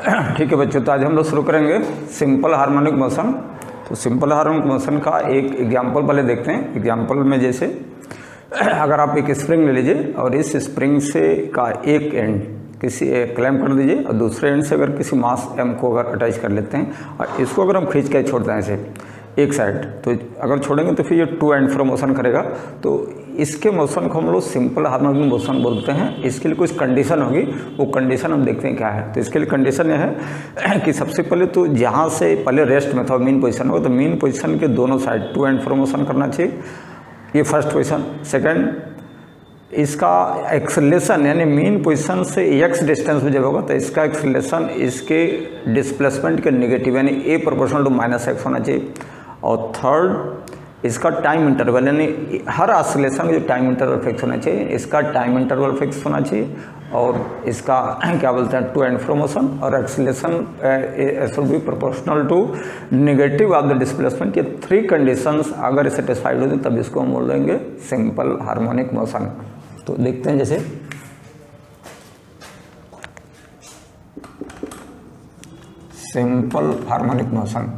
ठीक है बच्चों, तो आज हम लोग शुरू करेंगे सिंपल हार्मोनिक मोशन। तो सिंपल हार्मोनिक मोशन का एक एग्जांपल पहले देखते हैं। एग्जांपल में जैसे अगर आप एक स्प्रिंग ले लीजिए और इस स्प्रिंग से का एक एंड किसी क्लैम्प कर दीजिए और दूसरे एंड से अगर किसी मास एम को अगर अटैच कर लेते हैं और इसको अगर हम खींच के छोड़ते हैं ऐसे एक साइड, तो अगर छोड़ेंगे तो फिर ये टू एंड फ्रो मोशन करेगा। तो इसके मोशन को हम लोग सिंपल हार्मोनिक मोशन बोलते हैं। इसके लिए कुछ कंडीशन होगी, वो कंडीशन हम देखते हैं क्या है। तो इसके लिए कंडीशन यह है कि सबसे पहले तो जहाँ से पहले रेस्ट में था मीन पोजीशन होगा, तो मीन पोजीशन के दोनों side to and fro motion करना चाहिए। ये फर्स्ट पोजीशन। सेकंड, इसका एक्सेलरेशन यानी मीन पोजीशन से एक्स डिस्टेंस में जब होगा तो इसका एक्सेलरेशन इसके डिस्प्लेसमेंट के नेगेटिव यानी ए प्रोपोर्शनल टू माइनस एक्स होना चाहिए। और थर्ड, इसका टाइम इंटरवल यानी हर ऑसिलेशन का जो टाइम इंटरवल फिक्स होना चाहिए, इसका टाइम इंटरवल फिक्स होना चाहिए। और इसका क्या बोलते हैं टू एंड फ्रो मोशन, और acceleration should be proportional to negative of the displacement. ये थ्री कंडीशंस अगर सेटिस्फाइड होते तब इसको हम बोल देंगे सिंपल हार्मोनिक मोशन। तो देखते हैं जैसे सिंपल हार्मोनिक मोशन।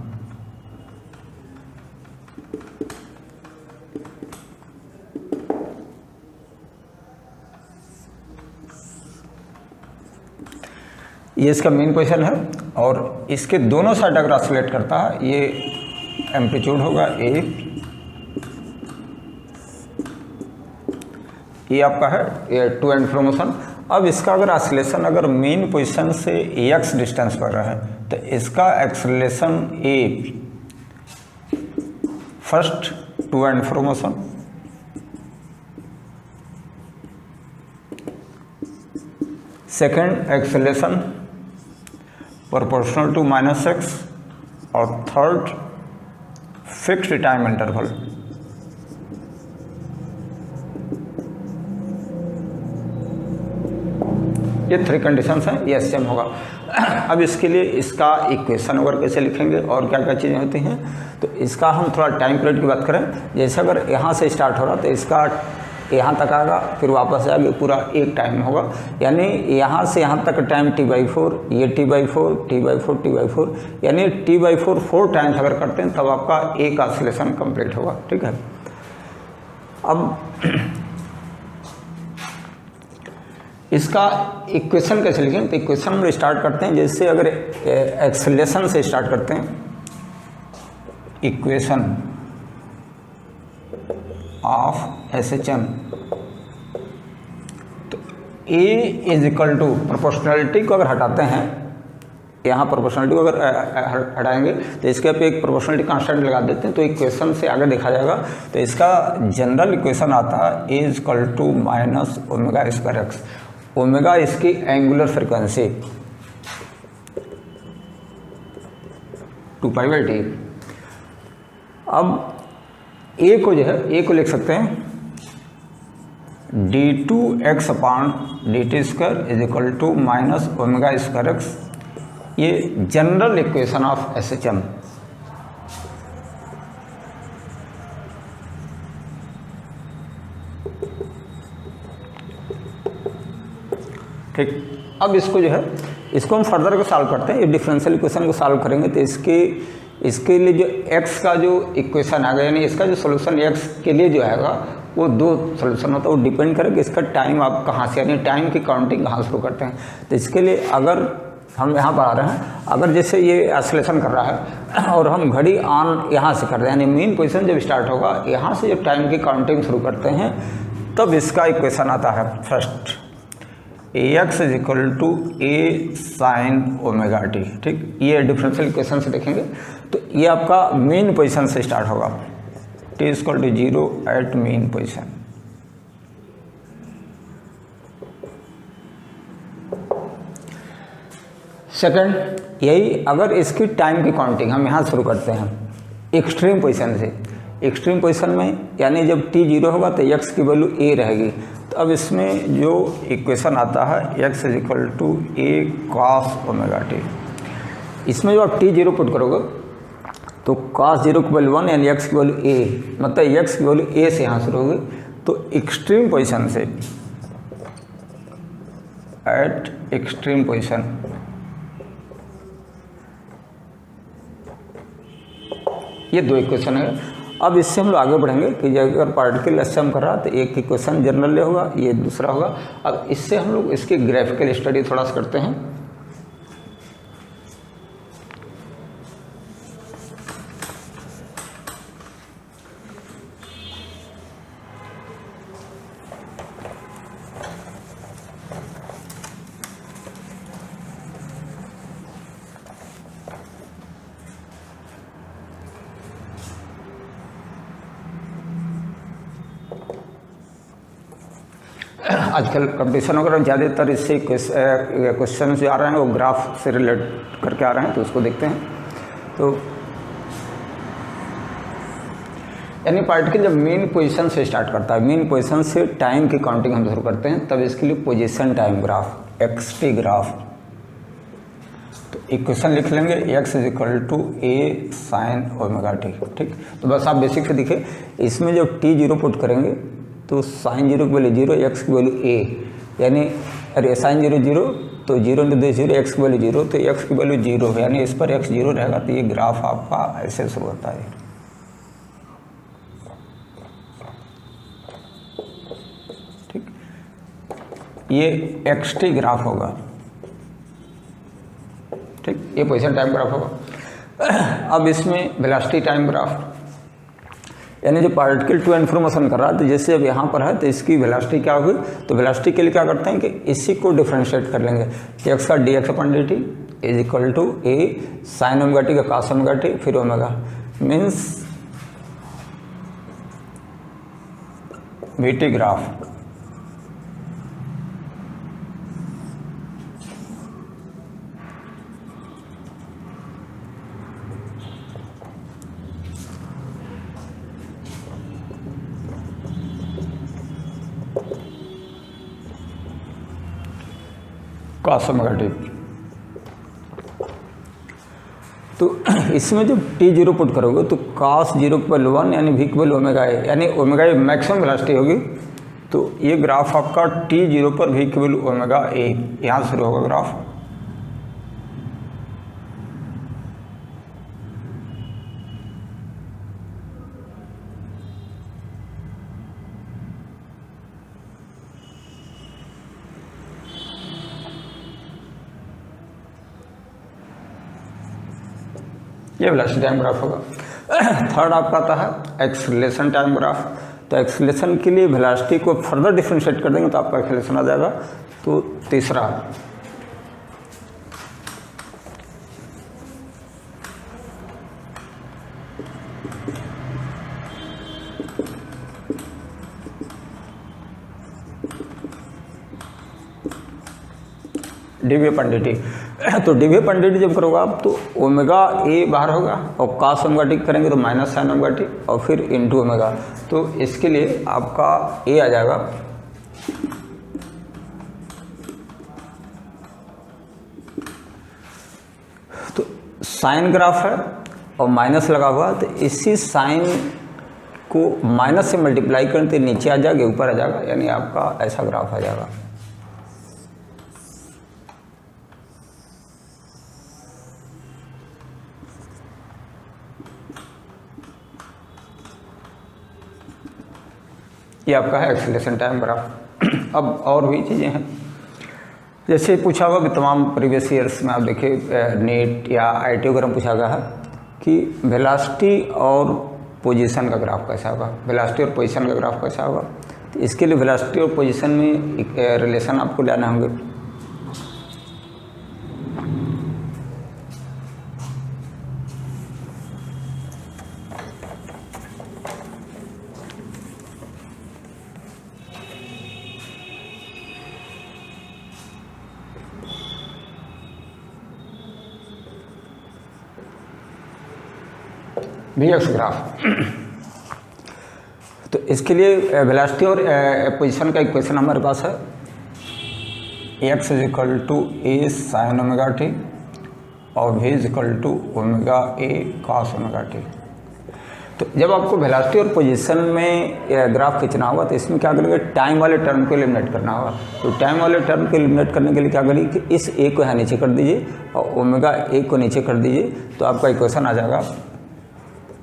ये इसका मेन पोजीशन है और इसके दोनों साइड अगर ऑसिलेट करता है ये एम्पलीट्यूड होगा ए, ये आपका है ये टू एंड फ्रो मोशन। अब इसका अगर ऑसिलेशन अगर मेन पोजीशन से एक्स डिस्टेंस पर है तो इसका acceleration a, first to and fro motion, second acceleration proportional to minus x, और थर्ड फिक्स्ड टाइम इंटरवल। ये थ्री कंडीशंस हैं, ये सेम होगा। अब इसके लिए इसका इक्वेशन वगैरह कैसे लिखेंगे और क्या क्या चीज़ें होती हैं, तो इसका हम थोड़ा टाइम पीरियड की बात करें। जैसे अगर यहाँ से स्टार्ट हो रहा तो इसका यहाँ तक आएगा, फिर वापस आएगा, पूरा एक टाइम होगा। यानी यहाँ से यहाँ तक टाइम t/4, ये t/4, t/4, t/4, यानी t/4 4 टाइम्स अगर करते हैं तब आपका एक ऑसिलेशन कंप्लीट होगा। ठीक है। अब इसका इक्वेशन कैसे लिखें, तो इक्वेशन में स्टार्ट करते हैं। जैसे अगर एक्सेलरेशन से स्टार्ट करते हैं, इक्वेशन ऑफ SHM, तो A is equal to proportionality को अगर हटाते हैं, यहाँ प्रोपोर्शनलिटी को अगर हटाएंगे तो इसके पे एक प्रोपोर्शनलिटी कांस्टेंट लगा देते हैं तो इक्वेशन से आगे देखा जाएगा। तो इसका जनरल इक्वेशन आता है A is equal to minus omega square x. Omega इसकी एंगुलर फ्रिक्वेंसी 2π/T। अब ए को जो है ए को लिख सकते हैं d2x/dt² is equal to minus omega square x. ये जनरल इक्वेशन ऑफ SHM। ठीक। अब इसको जो है इसको हम फर्दर को सॉल्व करते हैं। ये डिफरेंशियल इक्वेशन को सॉल्व करेंगे तो इसके लिए जो x का जो इक्वेशन आएगा यानी इसका जो सोल्यूशन x के लिए जो आएगा वो दो सोल्यूशन होता है, वो डिपेंड करेगा इसका टाइम आप कहाँ से यानी टाइम की काउंटिंग कहाँ शुरू करते हैं। तो इसके लिए अगर हम यहाँ पर आ रहे हैं, अगर जैसे ये ऑसिलेशन कर रहा है और हम घड़ी ऑन यहाँ से कर रहे हैं यानी मेन पोजीशन जब स्टार्ट होगा यहाँ से जब टाइम की काउंटिंग शुरू करते हैं तब इसका इक्वेशन आता है first AX is equal to A sin omega t. ठीक, ये डिफरेंशियल इक्वेशन से देखेंगे तो ये आपका मेन पोजीशन से स्टार्ट होगा, T is equal to 0 at mean position. Second, यही अगर इसकी टाइम की काउंटिंग हम यहाँ शुरू करते हैं एक्सट्रीम पोजीशन से। एक्सट्रीम पोजीशन में यानी जब t 0 होगा तो x की वैल्यू a रहेगी। तो अब इसमें जो इक्वेशन आता है x is equal to A cos omega t. इसमें जो आप t 0 पुट करोगे तो cos 0 की वैल्यू 1 यानी x की वैल्यू a, मतलब x की वैल्यू a से यहाँ शुरू होगी। तो एक्सट्रीम पोजीशन से एट एक्सट्रीम पोजीशन ये 2 इक्वेशन है। अब इससे हम लोग आगे बढ़ेंगे कि अगर पार्टिकल एसएम कर रहा तो एक इक्वेशन जनरली होगा, ये दूसरा होगा। अब इससे हम लोग इसकी ग्राफिकल स्टडी थोड़ा सा करते हैं। आजकल कंपटीशन वगैरह ज़्यादातर इससे क्वेश्चन जो आ रहे हैं वो ग्राफ से रिलेट करके आ रहे हैं, तो उसको देखते हैं। तो यानी पार्टिकल जब मेन पोजीशन से स्टार्ट करता है, मेन पोजीशन से टाइम की काउंटिंग हम शुरू करते हैं, तब इसके लिए position time graph x t graph. तो इक्वेशन लिख लेंगे x = a sin ω t। ठीक, तो बस आप बेसिक से दिखे, इसमें जब t0 पुट करेंगे तो साइन 0 की वैल्यू 0, x की वैल्यू a, यानी अरे साइन 0 0 तो 0 × 0, x की वैल्यू 0, तो x की वैल्यू 0 है, यानी इस पर x 0 रहेगा। तो ये ग्राफ आपका ऐसे शुरू होता है। ठीक, ये xt ग्राफ होगा। ठीक, ये पोजीशन टाइम ग्राफ होगा। अब इसमें वेलोसिटी टाइम ग्राफ, यानी जो particle to and fro motion कर रहा है, तो जैसे अब यहाँ पर है तो इसकी वेलोसिटी क्या होगी, तो वेलोसिटी के लिए क्या करते हैं कि इसी को डिफरेंशिएट कर लेंगे। x का dx/dt = a sin ω t का cos ω t फिर omega, means vt graph. cos ω t। तो इसमें जब t0 पुट करोगे तो cos 0 की वैल्यू 1, यानी v की वैल्यू ओमेगा है, यानी ओमेगा ए मैक्सिमम वेलोसिटी होगी। तो ये ग्राफ आपका t0 पर v की वैल्यू ओमेगा ए, यहाँ शुरू होगा ग्राफ। ये वेलोसिटी टाइम ग्राफ होगा। थर्ड आपका आता है एक्सीलरेशन टाइम ग्राफ। तो एक्सीलरेशन के लिए वेलोसिटी को फर्दर डिफरेंशिएट कर देंगे तो आपका एक्सीलरेशन आ जाएगा। तो तीसरा dV/dt। तो dV/dt जब करोगे आप तो ओमेगा ए बाहर होगा और cos ω t करेंगे तो माइनस sin ω t और फिर इंटू ओमेगा। तो इसके लिए आपका ए आ जाएगा तो साइन ग्राफ है और माइनस लगा हुआ, तो इसी साइन को माइनस से मल्टीप्लाई करते नीचे आ जाएगा, ऊपर आ जाएगा, यानी आपका ऐसा ग्राफ आ जाएगा। ये आपका है एक्सीलरेशन टाइम ग्राफ। अब और भी चीज़ें हैं, जैसे पूछा हुआ कि तमाम प्रीवियस ईयर्स में आप देखिए नेट या IIT वगैरह में पूछा गया है कि वेलोसिटी और पोजीशन का ग्राफ कैसा होगा, वेलोसिटी और पोजीशन का ग्राफ कैसा होगा। तो इसके लिए वेलोसिटी और पोजीशन में एक रिलेशन आपको लाना होंगे। Vx graph. तो इसके लिए वेलोसिटी और पोजीशन का इक्वेशन हमारे पास है x = a sin ω t और v = ω/a cos ω t। तो जब आपको वेलोसिटी और पोजीशन में ग्राफ खींचना होगा तो इसमें क्या करेंगे, टाइम वाले टर्म को एलिमिनेट करना होगा। तो टाइम वाले टर्म को एलिमिनेट करने के लिए क्या करिए कि इस a को यहाँ नीचे कर दीजिए और ω/a को नीचे कर दीजिए, तो आपका इक्वेशन आ जाएगा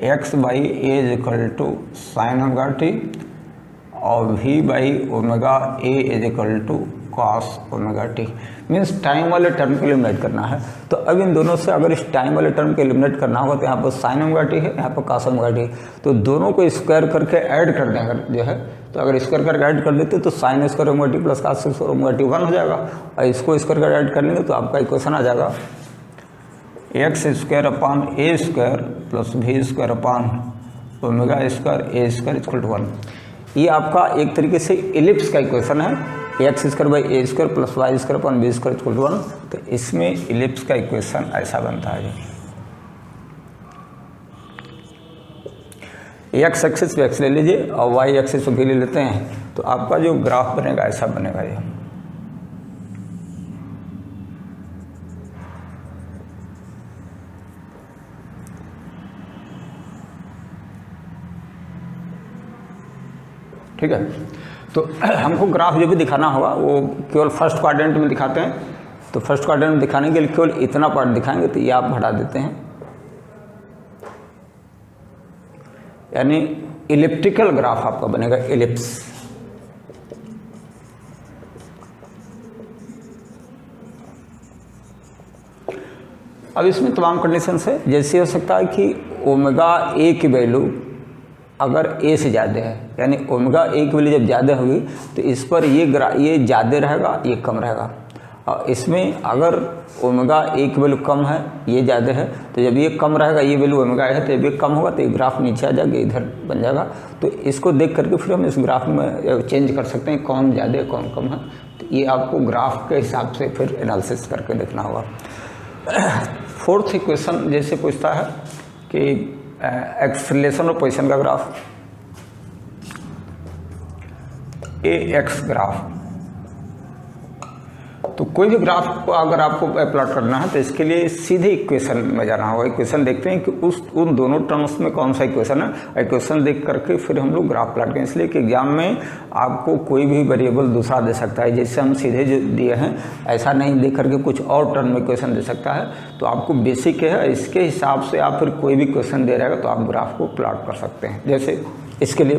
x by a is equal to sine omega t और v by omega a is equal to cos omega t. Means time वाले टर्म को एलिमिनेट करना है। तो अब इन दोनों से अगर इस टाइम वाले टर्म को एलिमिनेट करना होगा तो यहाँ पर साइन ओमेगा टी है, यहाँ पर कॉस ओमेगा टी, तो दोनों को स्क्वायर करके ऐड कर दें अगर जो है, तो अगर स्क्वायर करके ऐड कर देते तो sign square omega T plus cos square omega T 1 हो जाएगा, और इसको स्क्वायर करके ऐड कर लेंगे तो आपका इक्वेशन आ जाएगा x square upon a square plus v square upon omega square a square equal to 1। ये आपका एक तरीके से एलिप्स का इक्वेशन है, x square by a square plus y square upon b square equal to 1। तो इसमें एलिप्स का इक्वेशन ऐसा बनता है जी। एक्स एक्सिस पे एक्स ले लीजिए और वाई एक्सिस पे भी ले लेते हैं, तो आपका जो ग्राफ बनेगा ऐसा बनेगा ये। ठीक है, तो हमको ग्राफ जो भी दिखाना होगा वो केवल फर्स्ट क्वाड्रेंट में दिखाते हैं। तो फर्स्ट क्वाड्रेंट में दिखाने के लिए केवल इतना पार्ट दिखाएंगे, तो ये आप हटा देते हैं, यानी इलिप्टिकल ग्राफ आपका बनेगा, एलिप्स। अब इसमें तमाम कंडीशंस है, जैसे हो सकता है कि ओमेगा ए की वैल्यू अगर ए से ज़्यादा है, यानी ओमेगा ए की वैल्यू जब ज़्यादा होगी तो इस पर ये ज़्यादा रहेगा, ये कम रहेगा। और इसमें अगर ओमेगा ए की वैल्यू कम है, ये ज़्यादा है, तो जब ये कम रहेगा, ये वैल्यू ओमेगा है, तो जब ये कम होगा तो ये ग्राफ नीचे आ जाएगा, इधर बन जाएगा। तो इसको देख करके फिर हम इस ग्राफ में चेंज कर सकते हैं, कौन ज़्यादा है कौन कम है। तो ये आपको ग्राफ के हिसाब से फिर एनालिसिस करके देखना होगा। फोर्थ इक्वेशन जैसे पूछता है कि एक्सेलरेशन और पोजीशन का ग्राफ, ए एक्स ग्राफ। तो कोई भी ग्राफ को अगर आपको प्लॉट करना है तो इसके लिए सीधे इक्वेशन में जाना होगा। इक्वेशन देखते हैं कि उन दोनों टर्म्स में कौन सा इक्वेशन है, इक्वेशन देख करके फिर हम लोग ग्राफ प्लॉट करें। इसलिए कि एग्जाम में आपको कोई भी वेरिएबल दूसरा दे सकता है, जैसे हम सीधे जो दिए हैं ऐसा नहीं दे करके कुछ और टर्म में इक्वेशन दे सकता है। तो आपको बेसिक है, इसके हिसाब से आप फिर कोई भी क्वेश्चन दे रहेगा तो आप ग्राफ को प्लॉट कर सकते हैं। जैसे इसके लिए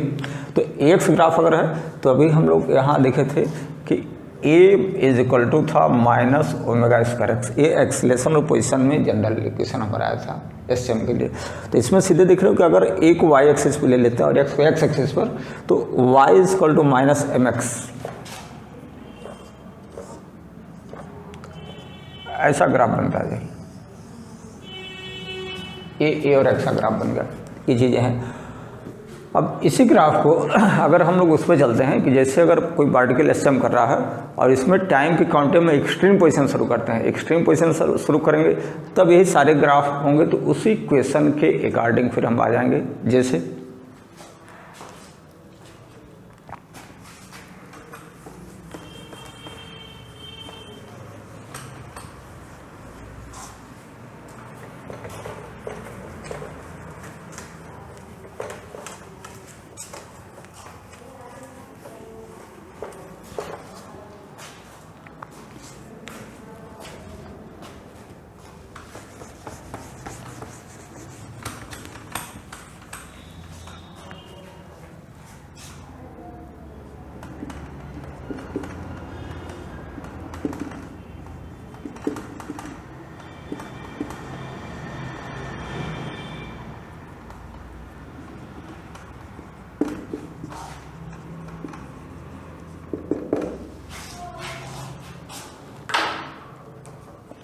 तो एक्स ग्राफ अगर है तो अभी हम लोग यहाँ देखे थे कि ए इज इक्वल टू था माइनस ओमेगा स्क्वायर एक्स। ये एक्सलेशन और पोजीशन में जनरल इक्वेशन हमारा आया था एसएम के लिए। तो इसमें सीधे देख रहे हो कि अगर ए को वाई एक्सिस पर ले लेते हैं और एक्स को एक्स एक्सिस पर, तो y is equal to minus m x, ऐसा ग्राफ बनता है। ए और एक्स का ग्राफ बन गया, ये चीज़ें हैं। अब इसी ग्राफ को अगर हम लोग उस पर चलते हैं कि जैसे अगर कोई पार्टिकल एसएम कर रहा है और इसमें टाइम की काउंटिंग में एक्सट्रीम पोजीशन शुरू करते हैं, एक्सट्रीम पोजीशन शुरू करेंगे तब यही सारे ग्राफ होंगे। तो उसी क्वेश्चन के अकॉर्डिंग फिर हम आ जाएंगे। जैसे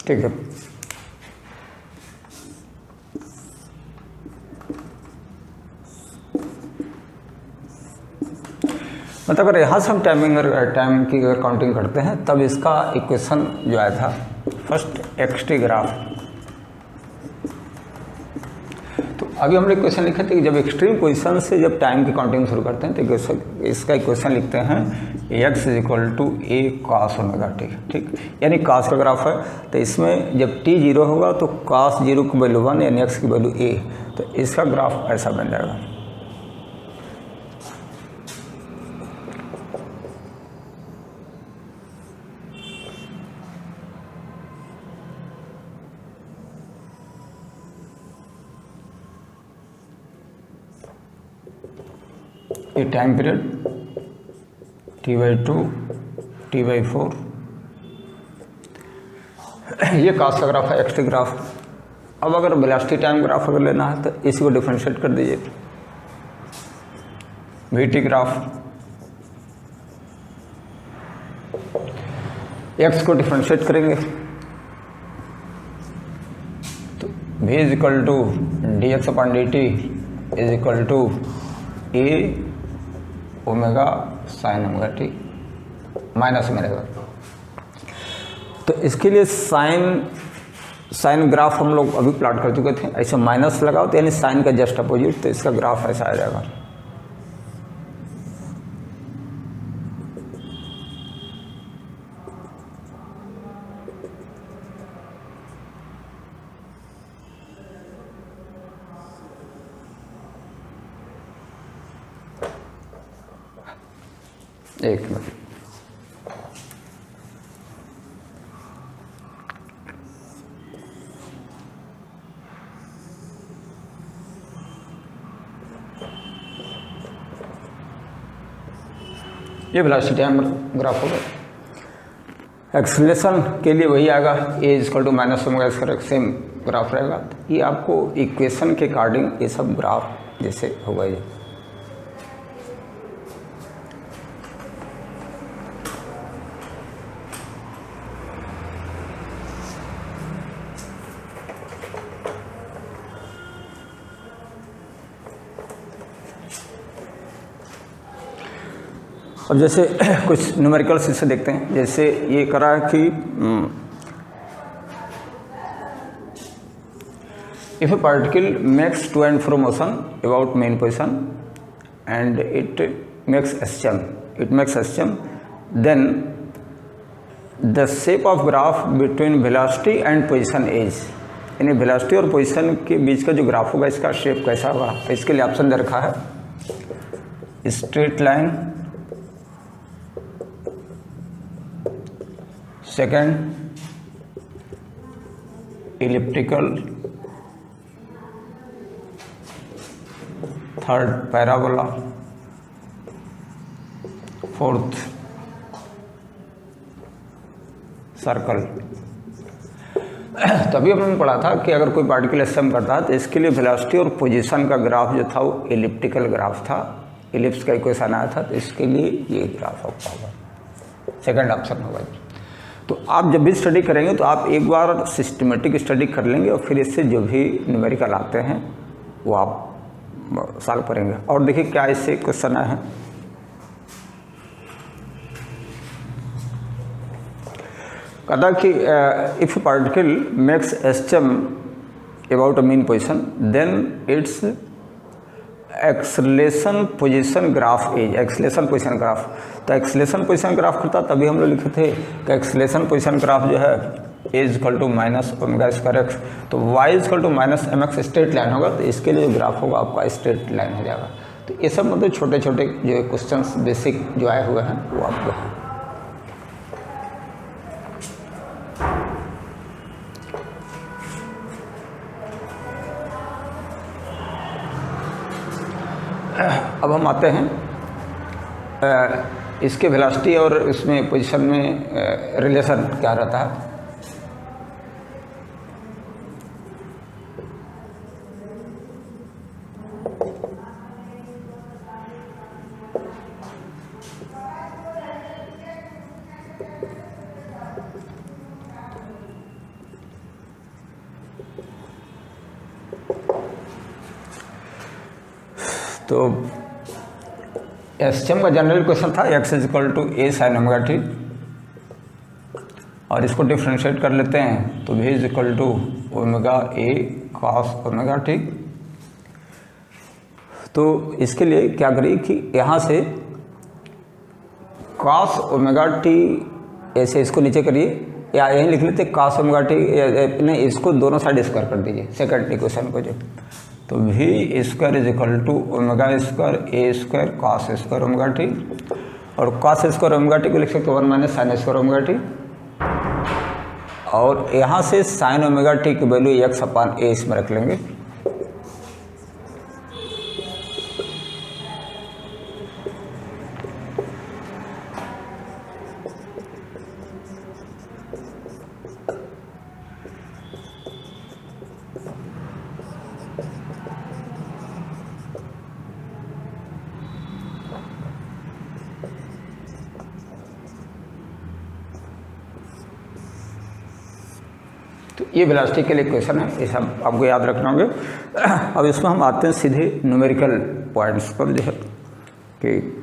ठीक है, मतलब अगर यहाँ से हम टाइम की अगर काउंटिंग करते हैं तब इसका इक्वेशन जो आया था फर्स्ट एक्सटी ग्राफ। तो अभी हमने इक्वेशन लिखा था कि जब एक्सट्रीम पोजीशन से जब टाइम की काउंटिंग शुरू करते हैं तो इसका इक्वेशन लिखते हैं x is equal to a cos omega t. ठीक, यानी कॉस का ग्राफ है, तो इसमें जब टी 0 होगा तो कॉस 0 की वैल्यू 1 यानी एक्स की वैल्यू ए, तो इसका ग्राफ ऐसा बन जाएगा। ये टाइम पीरियड T/2 T/4, ये कॉस का ग्राफ है, एक्स टी ग्राफ। अब अगर वेलोसिटी टाइम ग्राफ अगर लेना है तो इसी को डिफरेंशिएट कर दीजिए, VT ग्राफ, एक्स को डिफरेंशिएट करेंगे तो v is equal to dx/dt is equal to a omega sine omega t minus में रहेगा। तो इसके लिए साइन ग्राफ हम लोग अभी प्लॉट कर चुके थे, ऐसे माइनस लगाओ तो यानी साइन का जस्ट अपोजिट, तो इसका ग्राफ ऐसा आ जाएगा। एक मिनट, ये वेलोसिटी टाइम ग्राफ होगा। एक्सेलरेशन के लिए वही आएगा, a is equal to minus omega square, same graph रहेगा। ये आपको इक्वेशन के अकॉर्डिंग ये सब ग्राफ जैसे होगा ये। अब जैसे कुछ न्यूमेरिकल्स इससे देखते हैं, जैसे ये करा है कि if a particle makes to and fro motion about mean position and it makes SHM, then the shape of graph between velocity and position is, यानी वेलोसिटी और पोजिशन के बीच का जो ग्राफ होगा इसका शेप कैसा होगा। तो इसके लिए ऑप्शन दे रखा है straight line, second elliptical, third parabola, fourth circle. तभी हमने पढ़ा था कि अगर कोई पार्टिकल एसएम करता है तो इसके लिए वेलोसिटी और पोजीशन का ग्राफ जो था वो इलिप्टिकल ग्राफ था, इलिप्स का इक्वेशन आया था, तो इसके लिए ये ग्राफ आपका होगा, सेकंड ऑप्शन होगा। तो आप जब भी स्टडी करेंगे तो आप एक बार सिस्टमेटिक स्टडी कर लेंगे और फिर इससे जो भी न्यूमेरिकल आते हैं वो आप सॉल्व करेंगे। और देखिए क्या इससे क्वेश्चन आया है, कहता कि if particle makes SHM about a mean position then its acceleration position graph is, acceleration position graph. तो एक्सेलरेशन पोजीशन ग्राफ करता तभी हम लोग लिखे थे कि एक्सेलरेशन पोजीशन ग्राफ जो है a is equal to minus omega square x, तो y is equal to minus m x straight line होगा। तो इसके लिए जो ग्राफ होगा आपका स्ट्रेट लाइन हो जाएगा। तो ये सब मतलब छोटे छोटे जो क्वेश्चंस बेसिक जो आए हुए हैं वो आपको हैं। अब हम आते हैं इसके वेलोसिटी और इसमें पोजीशन में रिलेशन क्या रहता है। तो एसएम का जनरल क्वेश्चन था x is equal to a sine omega t, और इसको डिफ्रेंशिएट कर लेते हैं तो v is equal to omega a cos omega t. तो इसके लिए क्या करिए कि यहाँ से कॉस ओमेगा टी ऐसे इसको नीचे करिए, या यहीं लिख लेते कॉस ओमेगा टी, नहीं इसको दोनों साइड स्क्वायर कर दीजिए सेकंड इक्वेशन को जो। तो v square is equal to omega square a square cos square omega t, और कॉस स्क्वायर ओमेगा टी को लिख सकते 1 minus sine square omega t, और यहाँ से साइन ओमेगा टी की वैल्यू एक्स अपान ए इसमें रख लेंगे। ये वेलोसिटी के लिए क्वेश्चन है, ये सब आपको याद रखना होगा। अब इसमें हम आते हैं सीधे न्यूमेरिकल पॉइंट्स पर, जो है कि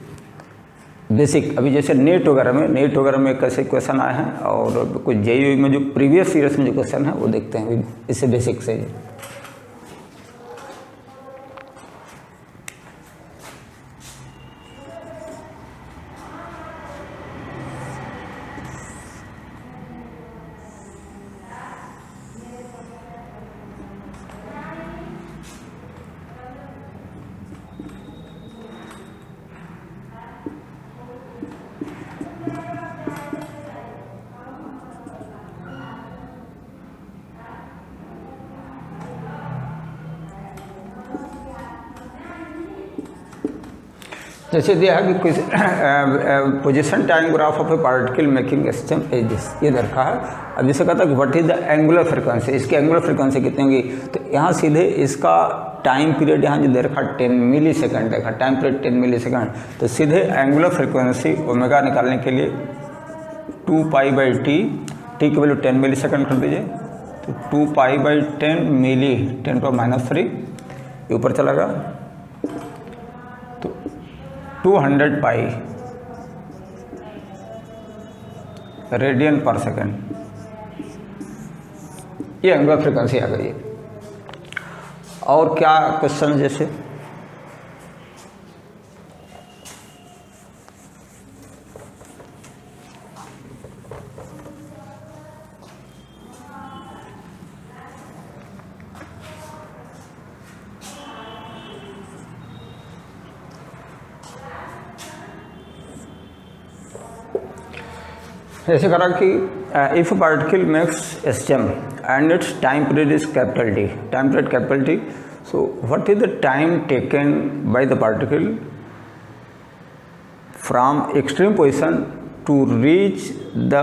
बेसिक, अभी जैसे नेट वगैरह में कैसे क्वेश्चन आए हैं और कुछ जेईई में जो प्रीवियस ईयर्स में जो क्वेश्चन है वो देखते हैं अभी इससे बेसिक से। जैसे दिया है कि position time graph of a particle making system as this, ये रखा है। अब जैसे कहता है कि what is the angular frequency, इसकी एंगुलर फ्रीक्वेंसी कितनी होगी, तो यहाँ सीधे इसका टाइम पीरियड यहाँ जो दे रखा 10 मिली सेकेंड देखा, टाइम पीरियड 10 मिली सेकेंड, तो सीधे एंगुलर फ्रीक्वेंसी ओमेगा निकालने के लिए 2π/t, टी की वैल्यू 10 मिली सेकेंड कर दीजिए, तो 2π/10 मिली 10⁻³ ये ऊपर चला गया, तो 200 पाई रेडियन पर सेकेंड, ये एंगुलर फ्रीक्वेंसी आ गई है। और क्या क्वेश्चन जैसे ऐसे करा कि if particle makes SM and its time period is capital T, time period capital T, so what is the time taken by the particle from extreme position to reach the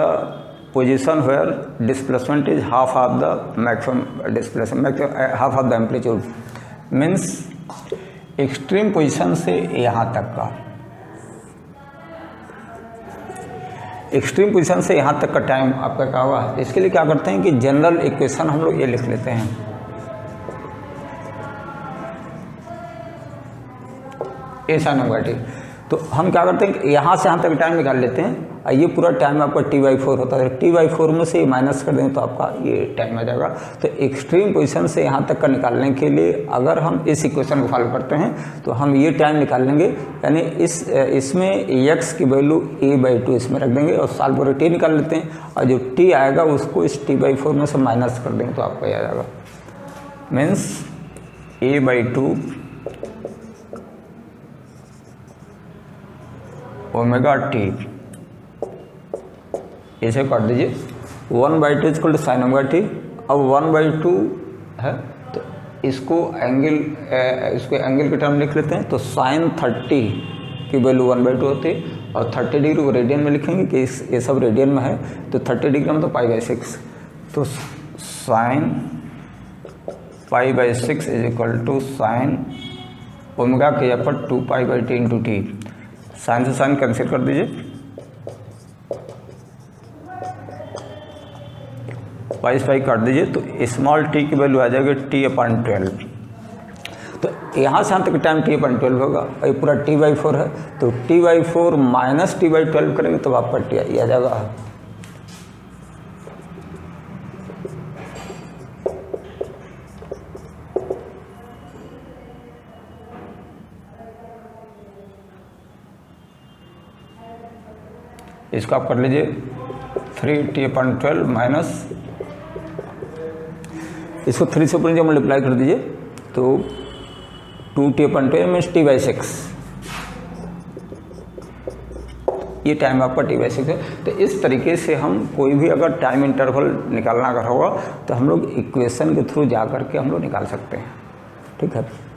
position where displacement is half of the maximum displacement, half of the amplitude, means extreme position से यहाँ तक का, extreme position से यहाँ तक का time आपका क्या होगा। इसके लिए क्या करते हैं कि जनरल इक्वेशन हम लोग ये लिख लेते हैं, ऐसा नहीं होगा, ठीक। तो हम क्या करते हैं कि यहाँ से यहाँ तक टाइम निकाल लेते हैं, और ये पूरा टाइम आपका t/4 होता है, t/4 में से माइनस कर देंगे तो आपका ये टाइम आ जाएगा। तो एक्सट्रीम पोजीशन से यहाँ तक का निकालने के लिए अगर हम इस इक्वेशन को फॉलो करते हैं तो हम ये टाइम निकाल लेंगे, यानी इसमें x की वैल्यू a/2 इसमें रख देंगे और साल पूरे t निकाल लेते हैं, और जो t आएगा उसको इस t/4 में से माइनस कर देंगे तो आपका ये आ जाएगा, मीन्स a/2 ओमेगा टी, इसे काट दीजिए, 1/2 equal to sine omega t. अब 1/2 है तो इसको एंगल के टर्म लिख लेते हैं, तो साइन 30 की वैल्यू 1/2 होती है, और 30 डिग्री को रेडियन में लिखेंगे कि ये सब रेडियन में है, तो 30 डिग्री में तो π/6, तो sine π/6 is equal to sine omega के यहाँ पर 2π/t इंटू टी, साइन से साइन कैंसिल कर दीजिए, पाई काट दीजिए, तो स्मॉल टी की वैल्यू आ जाएगी t/12। तो यहाँ से यहाँ तक टाइम t/12 होगा, और ये पूरा t/4 है, तो t/4 माइनस t/12 करेंगे तो आपका t आ जाएगा। इसको आप कर लीजिए 3t/12 माइनस, इसको 3 से ऊपर जो मल्टीप्लाई कर दीजिए तो 2t/12 मीन्स t/6, ये टाइम आपका t/6 है। तो इस तरीके से हम कोई भी अगर टाइम इंटरवल निकालना अगर होगा तो हम लोग इक्वेशन के थ्रू जा करके हम लोग निकाल सकते हैं, ठीक है।